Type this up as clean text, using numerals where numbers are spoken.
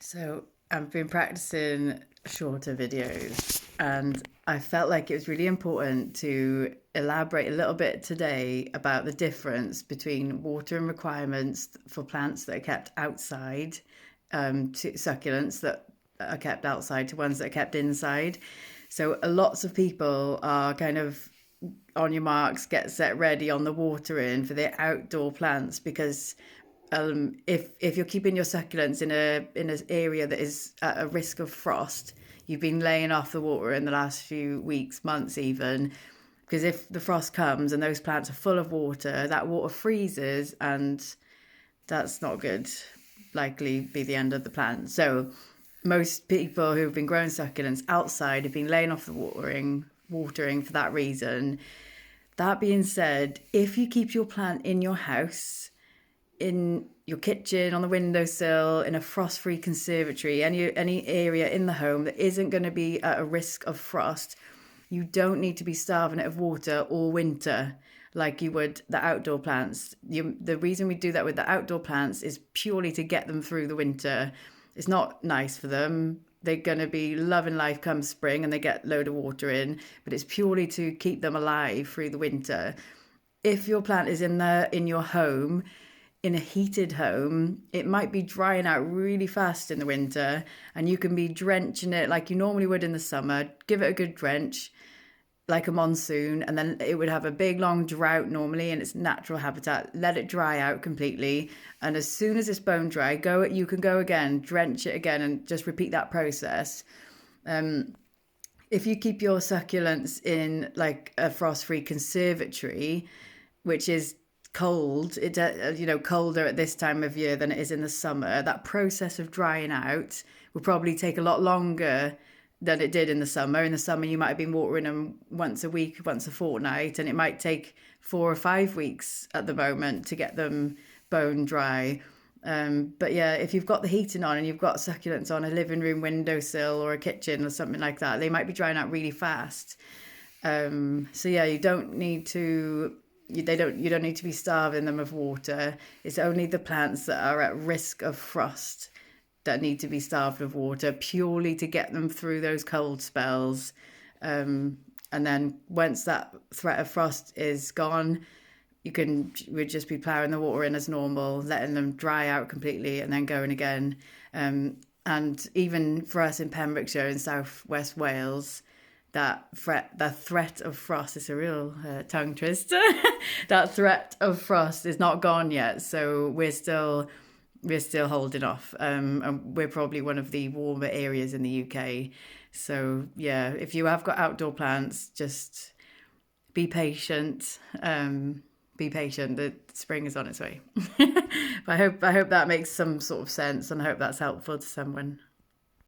So I've been practicing shorter videos and I felt like it was really important to elaborate a little bit today about the difference between watering requirements for plants that are kept outside, to succulents that are kept outside to ones that are kept inside. So lots of people are kind of on your marks, get set ready on the watering for their outdoor plants because if you're keeping your succulents in an area that is at a risk of frost, you've been laying off the water in the last few weeks, months even, because if the frost comes and those plants are full of water, that water freezes and that's not good. Likely be the end of the plant. So most people who've been growing succulents outside have been laying off the watering for that reason. That being said, if you keep your plant in your house, in your kitchen, on the windowsill, in a frost-free conservatory, any area in the home that isn't going to be at a risk of frost, you don't need to be starving it of water all winter like you would the outdoor plants. The reason we do that with the outdoor plants is purely to get them through the winter. It's not nice for them. They're going to be loving life come spring and they get a load of water in, but it's purely to keep them alive through the winter. If your plant is in your home, in a heated home, it might be drying out really fast in the winter and you can be drenching it like you normally would in the summer. Give it a good drench like a monsoon, and then it would have a big long drought normally in its natural habitat. Let it dry out completely, and as soon as it's bone dry, you can go again, drench it again, and just repeat that process. If you keep your succulents in like a frost-free conservatory, which is cold, colder at this time of year than it is in the summer, that process of drying out will probably take a lot longer than it did in the summer. In the summer, you might have been watering them once a week, once a fortnight, and it might take 4 or 5 weeks at the moment to get them bone dry. But yeah, if you've got the heating on and you've got succulents on a living room windowsill or a kitchen or something like that, they might be drying out really fast. So yeah, you don't need to be starving them of water. It's only the plants that are at risk of frost that need to be starved of water, purely to get them through those cold spells. And then once that threat of frost is gone, we'd just be ploughing the water in as normal, letting them dry out completely and then going again. And even for us in Pembrokeshire in South West Wales, the threat of frost is a real tongue twister. That threat of frost is not gone yet, so we're still holding off, and we're probably one of the warmer areas in the UK. So yeah, if you have got outdoor plants, just be patient. The spring is on its way. But I hope that makes some sort of sense, and I hope that's helpful to someone.